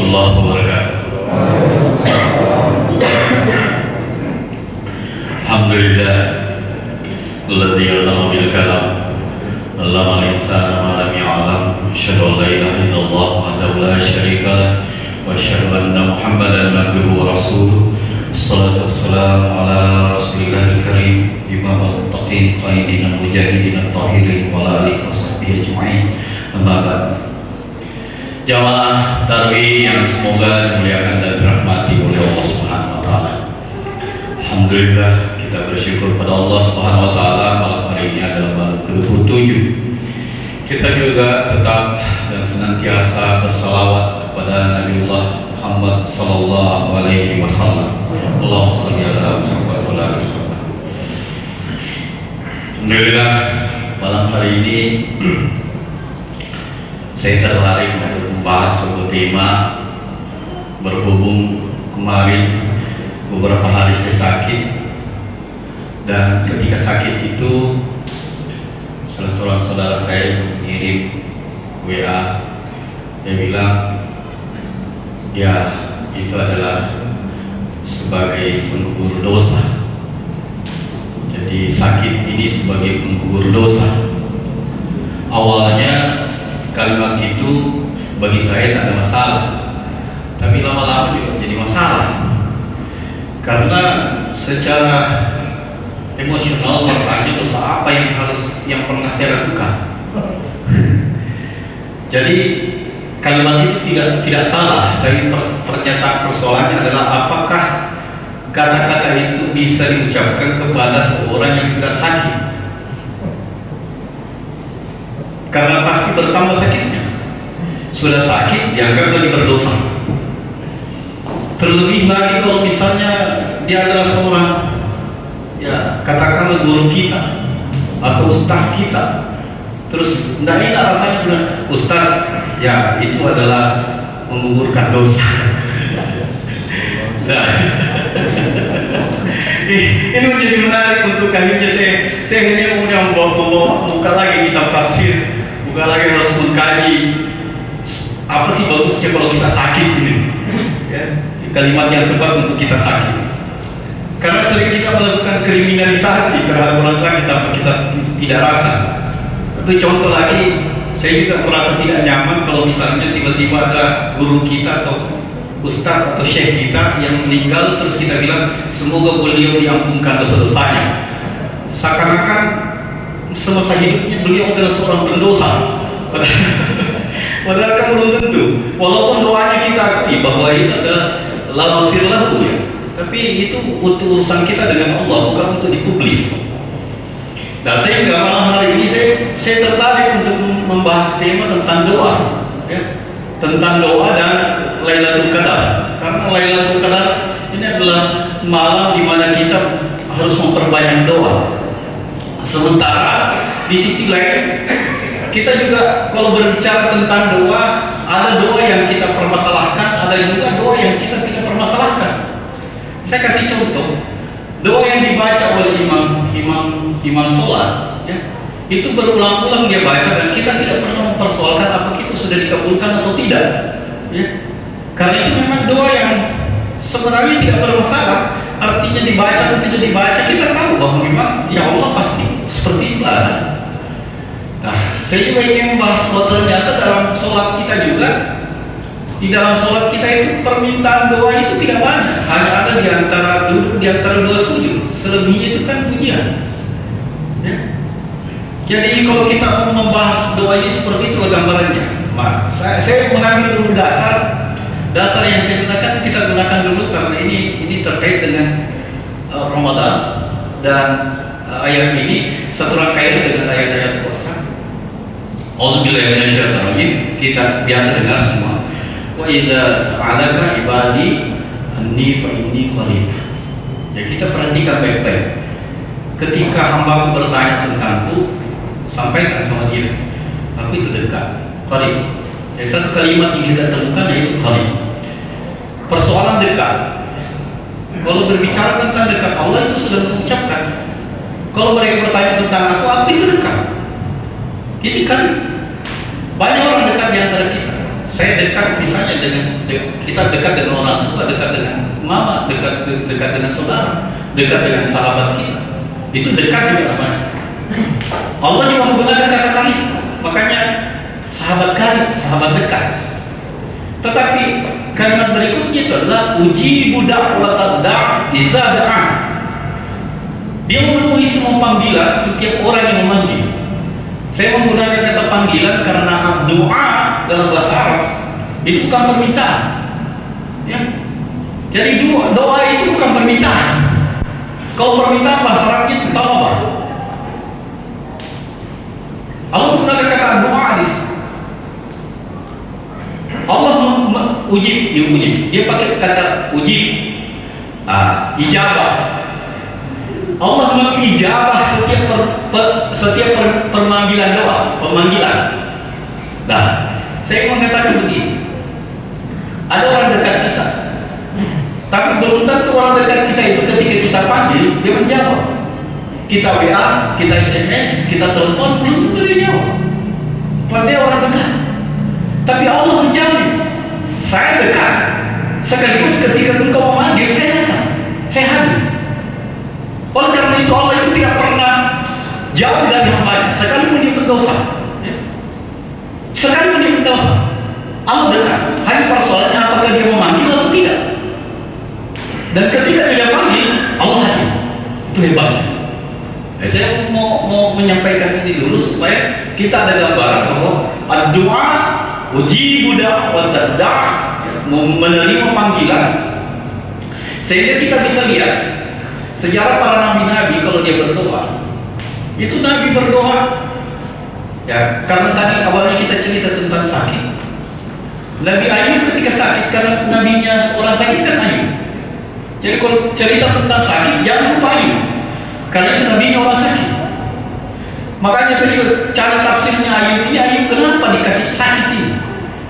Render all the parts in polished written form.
warahmatullahi wabarakatuh. Alhamdulillah alladzi 'allama bil kalam 'allama al-insana ma lam ya'lam. Asyhadu an la ilaha illallah wahdahu la syarika lah wa asyhadu anna Muhammadan abduhu wa rasuluh. Assalatu wassalamu ala Rasulillahil karim imamul muttaqin qaidina mujahidin at-tahirin wa ala alihi washabbihi ajma'in. Amma ba'd. Jamaah tarawih yang semoga dimuliakan dan dirahmati oleh Allah Subhanahu wa taala. Alhamdulillah kita bersyukur pada Allah Subhanahu wa taala malam hari ini adalah malam ke-27. Kita juga tetap dan senantiasa bersalawat kepada Nabiullah Muhammad sallallahu alaihi wasallam. Allahumma shalli ala Muhammad wa ala ali Muhammad. Alhamdulillah malam hari ini saya tertarik untuk membahas sebuah tema berhubung kemarin beberapa hari saya sakit, dan ketika sakit itu salah seorang saudara saya mengirim WA, dia bilang ya itu adalah sebagai penggugur dosa. Jadi sakit ini sebagai penggugur dosa. Awalnya kalimat itu bagi saya tidak ada masalah, tapi lama-lama juga jadi masalah karena secara emosional rasanya dosa apa yang pernah saya lakukan. Jadi kalimat itu tidak salah, tapi pernyataan persoalannya adalah apakah kata-kata itu bisa diucapkan kepada seorang yang sedang sakit. Karena pasti bertambah sakitnya. Sudah sakit dianggap lagi berdosa. Terlebih lagi kalau misalnya dia adalah seorang, ya katakanlah guru kita atau ustaz kita, terus tidak enak rasanya bilang ustaz, ya itu adalah menggugurkan dosa. Nah, ini menjadi menarik untuk kami. Saya hanya membawa buka lagi kitab tafsir, buka lagi harus mengkaji apa sih bagusnya kalau kita sakit ini, ya, kalimat yang tepat untuk kita sakit. Karena sering kita melakukan kriminalisasi terhadap orang sakit tanpa kita tidak rasa. Itu contoh lagi, saya juga merasa tidak nyaman kalau misalnya tiba-tiba ada guru kita atau ustaz atau syekh kita yang meninggal, terus kita bilang semoga beliau diampunkan dosa-dosanya. Seakan-akan semasa hidupnya beliau adalah seorang pendosa. Padahal kan belum tentu. Walaupun doanya kita aktif bahwa itu adalah la maghfir lahu, ya. Tapi itu untuk urusan kita dengan Allah, bukan untuk dipublis. Nah, sehingga malam hari ini saya tertarik untuk membahas tema tentang doa, ya. Tentang doa dan Lailatul Qadar. Karena Lailatul Qadar ini adalah malam di mana kita harus memperbanyak doa. Sementara di sisi lain kita juga kalau berbicara tentang doa, ada doa yang kita permasalahkan, ada juga doa yang kita tidak permasalahkan. Saya kasih contoh, doa yang dibaca oleh imam sholat, ya, itu berulang-ulang dia baca dan kita tidak pernah mempersoalkan apakah itu sudah dikabulkan atau tidak, ya. Karena itu memang doa yang sebenarnya tidak bermasalah. Artinya dibaca atau tidak dibaca, kita tahu bahwa memang ya Allah pasti seperti itu ada. Nah, saya juga ingin membahas bahwa ternyata dalam sholat kita juga, di dalam sholat kita itu permintaan doa itu tidak banyak, hanya ada di antara duduk di antara dua sujud. Selebihnya itu kan pujian, ya. Jadi kalau kita mau membahas doa ini seperti itu gambarannya. Saya mengambil dulu dasar yang saya gunakan, kita gunakan dulu karena ini terkait dengan Ramadan dan ayat ini satu rangkaian dengan ayat-ayat puasa. Auzubillahi minasyaitonir, kita biasa dengar semua. Wa idza sa'alaka ibadi anni fa inni qarib. Ya, kita perhatikan baik-baik. Ketika hamba bertanya tentangku, sampaikan sama dia, aku itu dekat, qarib. Ya, satu kalimat yang kita temukan yaitu qarib. Persoalan dekat. Kalau berbicara tentang dekat, Allah itu sudah mengucapkan. Kalau mereka bertanya tentang aku itu dekat. Ini kan banyak orang dekat di antara kita. Saya saya dekat misalnya kita dekat dengan orang tua, dekat dengan mama, dekat dengan saudara, dekat dengan sahabat kita. Itu dekat juga namanya. Allah juga menggunakan kata karib. Makanya sahabat karib, sahabat dekat. Tetapi kalimat berikutnya itu adalah ujibu da'watad da' iza da'a. Dia memenuhi semua panggilan setiap orang yang memanggil. Saya menggunakan kata panggilan karena doa dalam bahasa Arab itu bukan permintaan. Ya. Jadi doa itu bukan permintaan. Kalau permintaan bahasa Arab itu tahu apa? Allah menggunakan kata doa di sini. Allah ujib. Dia pakai kata ujib, ijabah. Allah mengijabah setiap pemanggilan doa, pemanggilan. Nah, saya mengatakan begini. Ada orang dekat kita, tapi belum tentu orang dekat kita itu ketika kita panggil dia menjawab. Kita WA, kita SMS, kita telepon, belum tentu dia jawab. Padahal dia orang dekat. Tapi Allah menjamin, saya dekat. Sekaligus ketika engkau memanggil, saya datang, saya hadir. Oleh karena itu Allah itu tidak pernah jauh dari hamba-Nya, sekalipun dia berdosa. Sekalipun dia berdosa, Allah dekat. Hanya persoalannya apakah dia memanggil atau tidak. Dan ketika dia panggil, Allah hadir. Itu hebatnya. Saya mau menyampaikan ini dulu supaya kita ada gambaran bahwa doa ujibu da'watad da', menerima panggilan. Sehingga kita bisa lihat sejarah para nabi-nabi kalau dia berdoa, itu nabi berdoa ya, karena tadi awalnya kita cerita tentang sakit. Nabi Ayub ketika sakit, karena nabinya seorang sakit kan Ayub. Jadi kalau cerita tentang sakit jangan lupa Ayub, karena itu nabinya orang sakit. Makanya saya cari tafsirnya Ayub ini, Ayub kenapa dikasih sakit ini?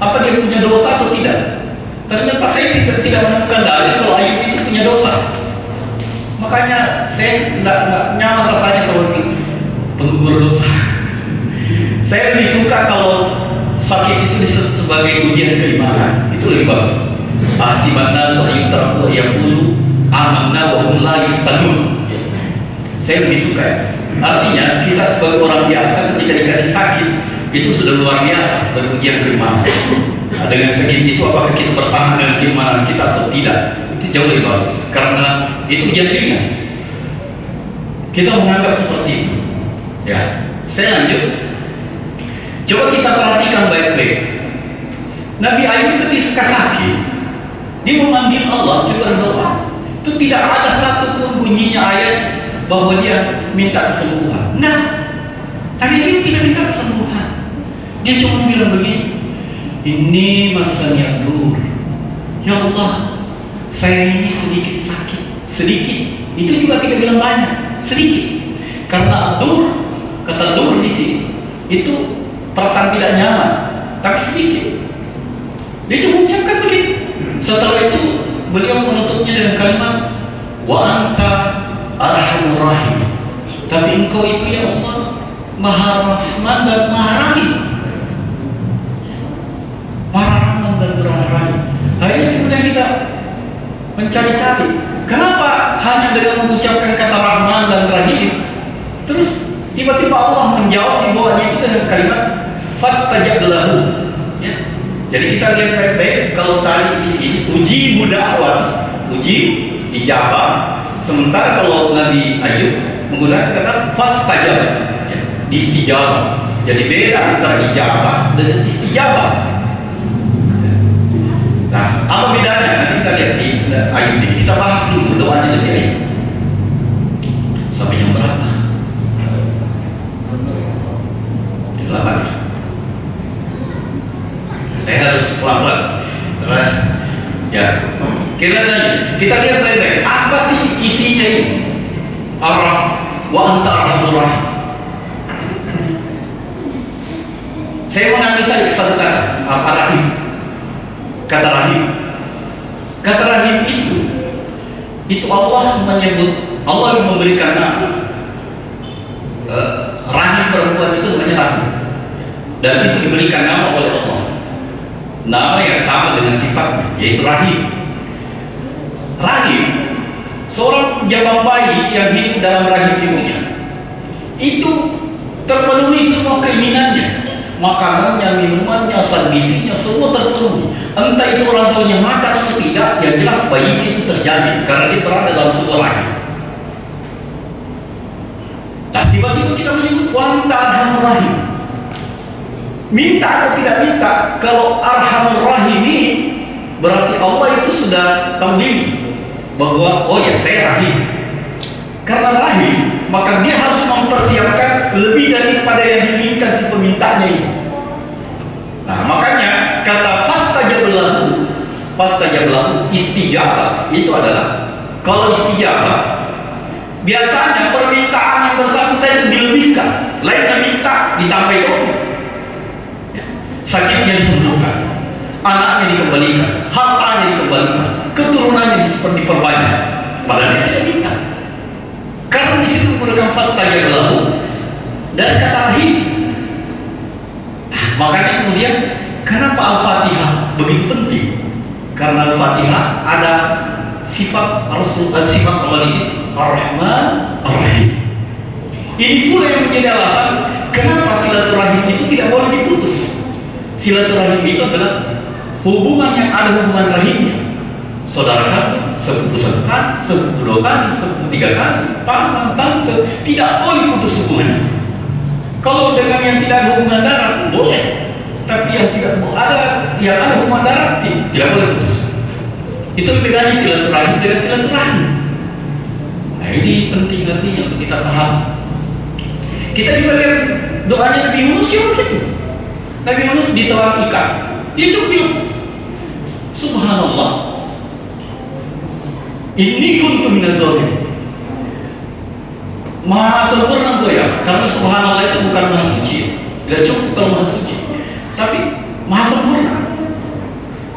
Apa dia punya dosa atau tidak? Ternyata saya tidak menemukan dalil kalau Ayub itu punya dosa. Makanya saya tidak nyaman rasanya kalau penggugur dosa. Saya lebih suka kalau sakit itu disebut sebagai ujian keimanan. Itu lebih bagus. Asibanna so'ayum taraku yaqulu amanna wa hum la yuftanun. Saya lebih suka ya. Artinya kita sebagai orang biasa ketika dikasih sakit itu sudah luar biasa sebagai ujian keimanan. Nah, dengan sakit itu apakah kita bertahan dengan keimanan kita atau tidak? Itu jauh lebih bagus, karena itu ujian ringan. Kita menganggap seperti itu. Ya, saya lanjut. Coba kita perhatikan baik-baik. Nabi Ayub ketika sakit, dia memanggil Allah, dia berdoa. Itu tidak ada satupun bunyinya ayat bahwa dia minta kesembuhan. Nah, Nabi Ayub tidak minta kesembuhan. Dia cuma bilang begini, ini masanya dur. Ya Allah, saya ini sedikit sakit, sedikit. Itu juga tidak bilang banyak, sedikit. Karena dur, kata dur di sini itu perasaan tidak nyaman, tapi sedikit. Dia cuma ucapkan begitu. Setelah itu beliau menutupnya dengan kalimat wa anta arhamur rahim. Tapi engkau itu ya Allah Maha Rahman dan Maha Rahim. Maha Rahman dan Maha Rahim. Akhirnya kemudian kita mencari-cari, kenapa hanya dengan mengucapkan kata Rahman dan Rahim, terus tiba-tiba Allah menjawab di bawahnya itu dengan kalimat fastajab lahu. Ya. Jadi kita lihat baik-baik, kalau tadi di sini uji da'wat, uji ijabah, sementara kalau Nabi Ayub menggunakan kata fastajab, ya, istijabah. Jadi beda antara ijabah dengan istijabah. Nah, apa bedanya? Nanti kita lihat di Ayub ini. Kita bahas dulu doanya Nabi Ayub. Sampai jam berapa? 8. Saya harus pelan-pelan. Ya. Kita lihat baik-baik. Apa sih isinya ini? Wa anta arhamur rahim. Saya mengambil saja satu kata, apa rahim? Kata rahim. Kata rahim itu Allah menyebut, Allah memberikan nama. Rahim perempuan itu namanya rahim. Dan itu diberikan nama oleh Allah. nama yang sama dengan sifatnya, yaitu rahim. Rahim, seorang jabang bayi yang hidup dalam rahim ibunya, itu terpenuhi semua keinginannya, makanannya, minumannya, gizinya, semua terpenuhi. Entah itu orang tuanya makan atau tidak, yang jelas bayi itu terjamin karena dia berada dalam sebuah rahim. Nah, tiba-tiba kita menyebut wanita arhamur rahim. Minta atau tidak minta, kalau arhamur rahim ini berarti Allah itu sudah tahu diri bahwa oh ya saya rahim. Karena rahim, maka dia harus mempersiapkan lebih daripada yang diinginkan si pemintanya ini. Nah, makanya kata fastajab lahu istijabah itu adalah, kalau istijabah biasanya permintaan yang bersangkutan itu dilebihkan, lainnya minta ditambah kopi, sakitnya disembuhkan, anaknya dikembalikan, hartanya dikembalikan, keturunannya diperbanyak, padahal dia tidak minta. Karena di situ menggunakan fastajab lahu dan kata rahim. Makanya kemudian kenapa Al-Fatihah begitu penting? Karena Al-Fatihah ada sifat sifat Allah di situ, Ar-Rahman Ar-Rahim. Ini pula yang menjadi alasan kenapa silaturahim itu tidak boleh diputus. Silaturahim itu adalah hubungan yang ada hubungan rahimnya. Saudara kami, sepupu sepupan, sepupu dua kali, sepupu tiga kali, paman, tante, tidak boleh putus hubungan. Kalau dengan yang tidak ada hubungan darah boleh, tapi yang tidak ada, yang ada hubungan darah tidak boleh putus. Itu bedanya silaturahim dengan silaturahim. Nah, ini penting nantinya untuk kita paham. Kita juga lihat doanya Nabi Yunus juga begitu. Nabi Yunus ditelan ikan, dia cuma bilang, Subhanallah, inni kuntu minaz zalimin. Maha sempurna engkau ya, karena Subhanallah itu bukan maha suci, tidak cukup kalau maha suci, tapi maha sempurna.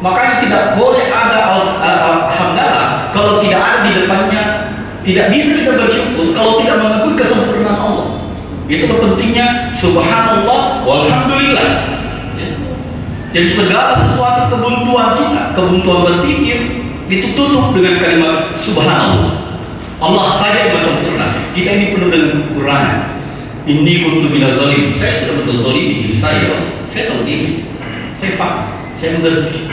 Makanya tidak boleh ada hamdalah kalau tidak ada di depannya, tidak bisa kita bersyukur kalau tidak mengakui kesempurnaan Allah. Itu pentingnya Subhanallah walhamdulillah. Jadi segala sesuatu kebuntuan kita, kebuntuan berpikir, ditutup dengan kalimat Subhanallah. Allah saja yang sempurna. Kita ini penuh dengan kekurangan. Inni kuntu minaz zalimin. Saya sudah betul zalim di diri saya. Saya tahu diri. Saya paham. Saya mengerti.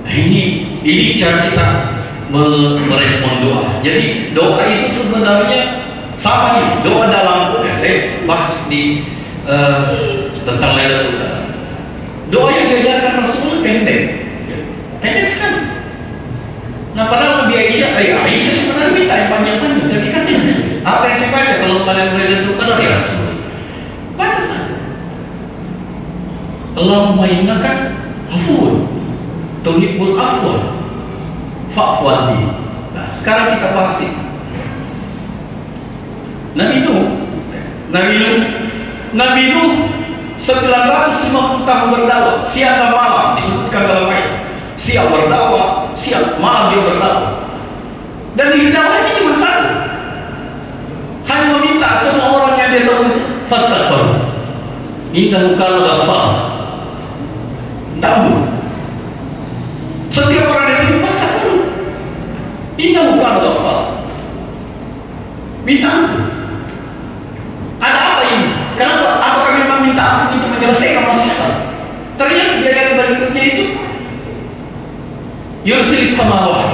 Nah, ini cara kita merespon doa. Jadi doa itu sebenarnya sama nih. Doa dalam saya bahas di tentang Lailatul Qadar. Doa yang diajarkan Rasulullah pendek. Pendek sekali. Nah, padahal Nabi Aisyah sebenarnya minta yang panjang-panjang, tapi kasih apa yang saya baca kalau kalian Lailatul Qadar ya Rasulullah. Baca saja. Allahumma innaka afuwwun tuhibbul afwa fa'fu anni. Nah, sekarang kita bahas ini. Nabi Nuh 950 tahun berdakwah, siang dan malam disebutkan dalam ayat. Siang berdakwah, siang malam dia berdakwah. Dan di dakwahnya cuma satu, hanya meminta semua orang yang dia tahu fastaghfir. Innahu kana ghaffar. Tahu. Setiap orang yang itu fastaghfir. Innahu kana ghaffar. Minta ampun. Ada apa ini? Kenapa? Apakah memang minta ampun itu menyelesaikan masalah? Ternyata di ayat berikutnya itu yursilis samawat.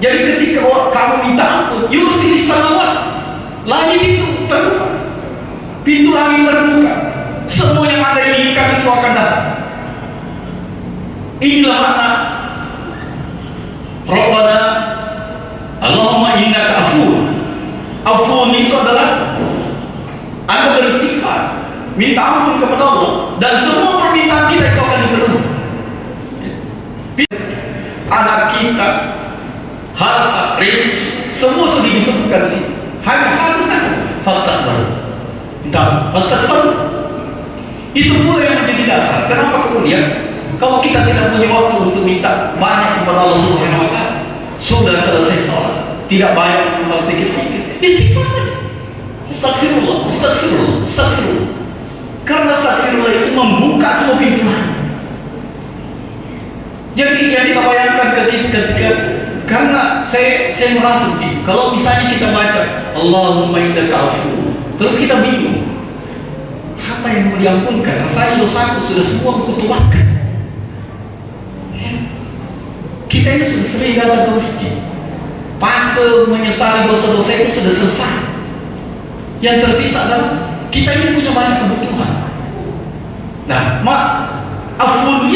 Jadi ketika kamu minta ampun, yursilis samawat, langit itu terbuka, pintu langit terbuka, semua yang ada di ikan itu akan datang. Inilah makna Rabbana Allahumma innaka afuwwun. Afuwwun itu adalah Anda beristighfar, minta ampun kepada Allah, dan semua permintaan kita itu akan dipenuhi. Anak kita, harta, rezeki, semua sudah disebutkan di sini. Hanya satu saja, fastaghfir. Minta fastaghfir. Itu pula yang menjadi dasar. Kenapa kemudian kalau kita tidak punya waktu untuk minta banyak kepada Allah Subhanahu wa Ta'ala, sudah selesai sholat, tidak banyak cuma sedikit-sedikit, istighfar saja. Astagfirullah, astagfirullah, astagfirullah. Karena astagfirullah itu membuka semua pintu. Jadi yang kita bayangkan ketika karena saya merasa kalau misalnya kita baca Allahumma innaka afuwwun, terus kita bingung apa yang mau diampunkan? Rasanya dosaku sudah semua kutuakan. Kita ini sudah sering datang ke masjid, fase menyesali dosa-dosa itu sudah selesai. Yang tersisa adalah kita ini punya banyak kebutuhan. Nah, afuwwun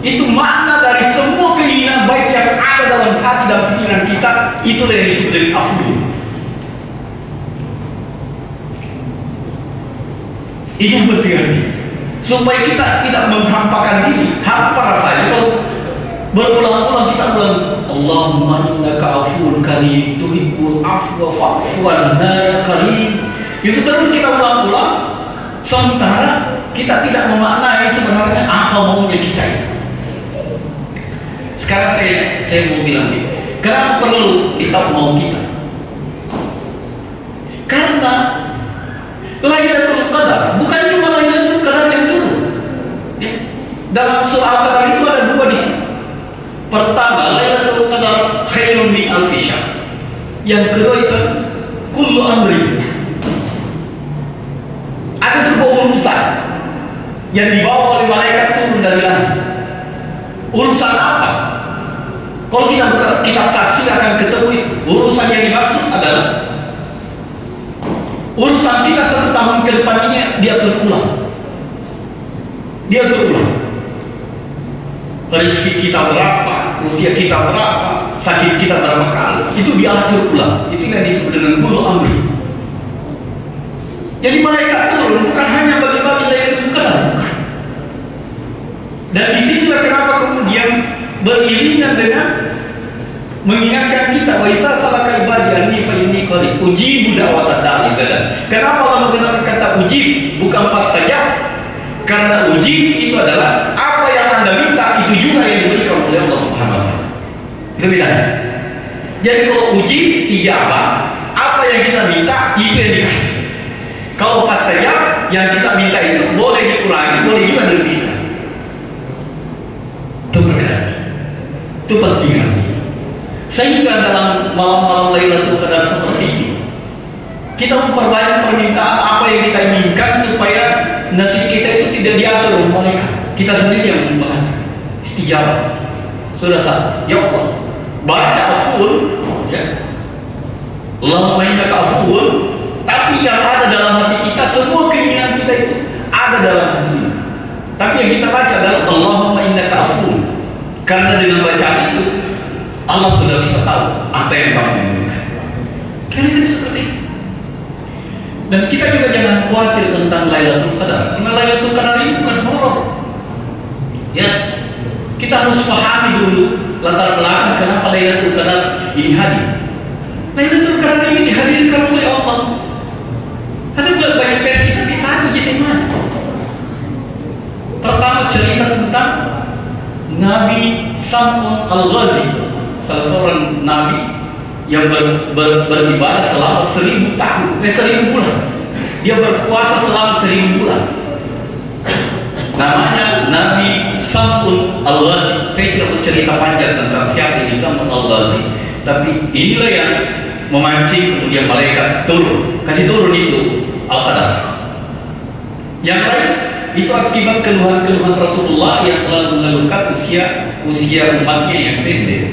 itu makna dari semua keinginan baik yang ada dalam hati dan pikiran kita, itulah yang disebut dengan afuwwun. Ini yang berarti supaya kita tidak menghampakan diri. Hampa rasanya kalau berulang-ulang kita bilang Allahumma innaka afuwwun karim tuhibbul afwa fa'fu anna ya karim. Itu terus kita ulang-ulang sementara kita tidak memaknai sebenarnya apa maunya kita itu. Sekarang saya mau bilang ini, kenapa perlu kita mau kita? Karena Lailatul Qadar bukan cuma Lailatul Qadar yang turun. Ya. Dalam surah Al-Qadar itu ada dua di situ. Pertama, Lailatul Qadar khairun min alfi syahr. Yang kedua itu kullu amri. Ada sebuah urusan yang dibawa oleh malaikat turun dari langit. Urusan apa? Kalau kita tafsir akan ketemu itu. Urusan yang dimaksud adalah urusan kita 1 tahun ke depan ini dia terulang. Rezeki kita berapa, usia kita berapa, sakit kita berapa kali, itu diatur ulang. Itu yang disebut dengan kullu amri. Jadi malaikat turun bukan hanya bagi-bagi Lailatul Qadar, bukan. Dan di sini kenapa kemudian beriringan dengan mengingatkan kita wa idza salaka ibadi anni fa inni qarib ujibu da'watad da'i idzan. Kenapa Allah menggunakan kata ujib bukan pastajab? Karena ujib itu adalah apa yang Anda minta itu juga yang diberikan oleh Allah Subhanahu wa taala. Itu bedanya. Jadi kalau ujib ijabah, apa yang kita minta itu yang dikasih. Kalau pastajab yang kita minta itu boleh dikurangi, boleh juga dilebihkan. Itu perbedaan. Itu penting. Sehingga dalam malam-malam Lailatul Qadar seperti ini, kita memperbanyak permintaan apa yang kita inginkan supaya nasib kita itu tidak diatur oleh malaikat. Kita sendiri yang mengatur. Istijabah. Sudah sah. Ya Allah, baca afuwwun, ya. Allahumma innaka afuwwun, tapi yang ada dalam hati kita, semua keinginan kita itu ada dalam hati kita. Tapi yang kita baca adalah Allahumma innaka afuwwun. Karena dengan bacaan itu Allah sudah bisa tahu apa yang kamu inginkan. Kira-kira seperti itu. Dan kita juga jangan khawatir tentang Lailatul Qadar. Karena Lailatul Qadar ini bukan horor. Ya, kita harus pahami dulu latar belakang kenapa Lailatul Qadar ini hadir. Lailatul Qadar ini dihadirkan oleh Allah. Ada banyak versi, tapi satu jadi mana? Pertama cerita tentang Nabi Sam'un Al-Ghazi, salah seorang nabi yang beribadah selama 1000 tahun, 1000 bulan. Dia berpuasa selama 1000 bulan. Namanya Nabi Sam'un Al-Ghazi. Saya tidak bercerita panjang tentang siapa ini Sam'un Al-Ghazi, tapi inilah yang memancing kemudian malaikat turun, kasih turun itu Al-Qadar. Yang lain itu akibat keluhan-keluhan Rasulullah yang selalu mengeluhkan usia umatnya yang pendek.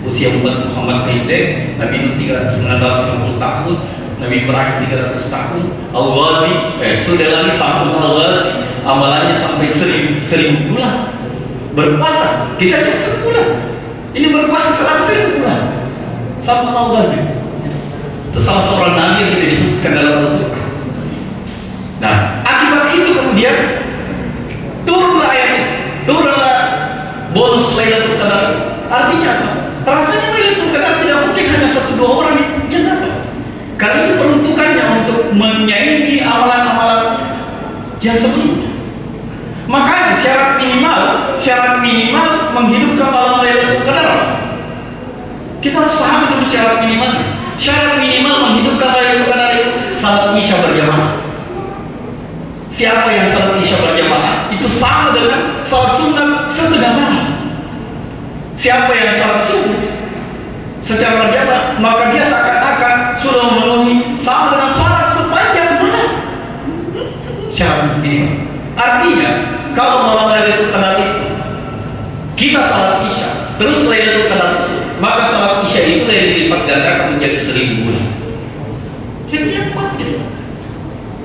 Usia umat Muhammad pendek, Nabi Nuh 950 tahun, Nabi Ibrahim 300 tahun, Al-Ghazi, sudah lagi Sam'un Al-Ghazi, amalannya sampai 1000 bulan berpuasa. Kita cuma 10 bulan, ini berpuasa selama 1000 bulan. Sam'un Al-Ghazi itu salah seorang nabi yang kita disebutkan dalam Al-Quran. Nah, akibat itu kemudian turunlah ayat ini, turunlah bonus Lailatul Qadar. Artinya apa? Rasanya Lailatul Qadar tidak mungkin hanya 1-2 orang yang dapat. Karena itu peruntukannya untuk menyaingi amalan-amalan yang sebelumnya. Makanya syarat minimal menghidupkan malam Lailatul Qadar. Kita harus pahami dulu syarat minimalnya. Syarat minimal menghidupkan Lailatul Qadar itu salat Isya berjamaah. Siapa yang salat Isya berjamaah itu sama dengan salat sunat setengah malam. Siapa yang salat subuh secara berjamaah, maka dia seakan-akan sudah memenuhi sama dengan salat sepanjang malam. Syarat ini artinya kalau malam Lailatul Qadar itu kita salat Isya terus Lailatul Qadar itu, maka salat Isya itu dilipat gandakan menjadi 1000 bulan. Jadi dia khawatir.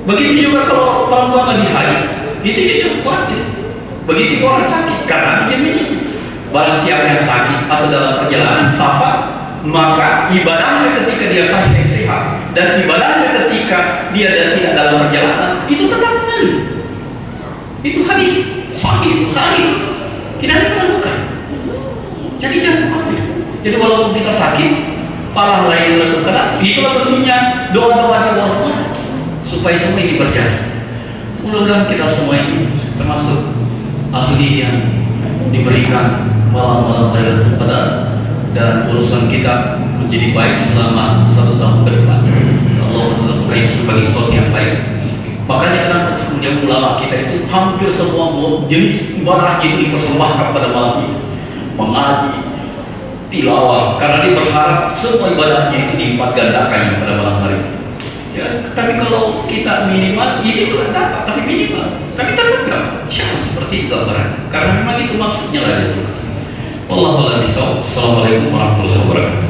Begitu juga kalau perempuan lagi haid, itu dia juga khawatir. Begitu orang sakit, karena dia ini barang siapa yang sakit atau dalam perjalanan safar, maka ibadahnya ketika dia sakit yang sehat dan ibadahnya ketika dia tidak dalam perjalanan itu tetap kembali. Itu hadis sahih Bukhari, tidak diperlukan. Jadi jangan khawatir. Jadi walaupun kita sakit, pahala Lailatul Qadar itulah bentuknya doa-doa di Allah supaya semua ini berjalan. Mudah-mudahan kita semua ini termasuk ahli yang diberikan malam-malam Lailatul Qadar dan urusan kita menjadi baik selama 1 tahun ke depan. Allah menetapkan sebagai sesuatu yang baik. Makanya kenapa kemudian ulama kita itu hampir semua jenis ibadah itu dipersembahkan pada malam itu. Mengaji, tilawah, karena dia berharap semua ibadahnya itu dilipat gandakan pada malam hari. Ya, tapi kalau kita minimal, itu juga dapat, tapi minimal. Tapi tetap syarah seperti itu gambaran. Karena memang itu maksudnya lah itu. Wallahu a'lam bishawab. Assalamualaikum warahmatullahi wabarakatuh.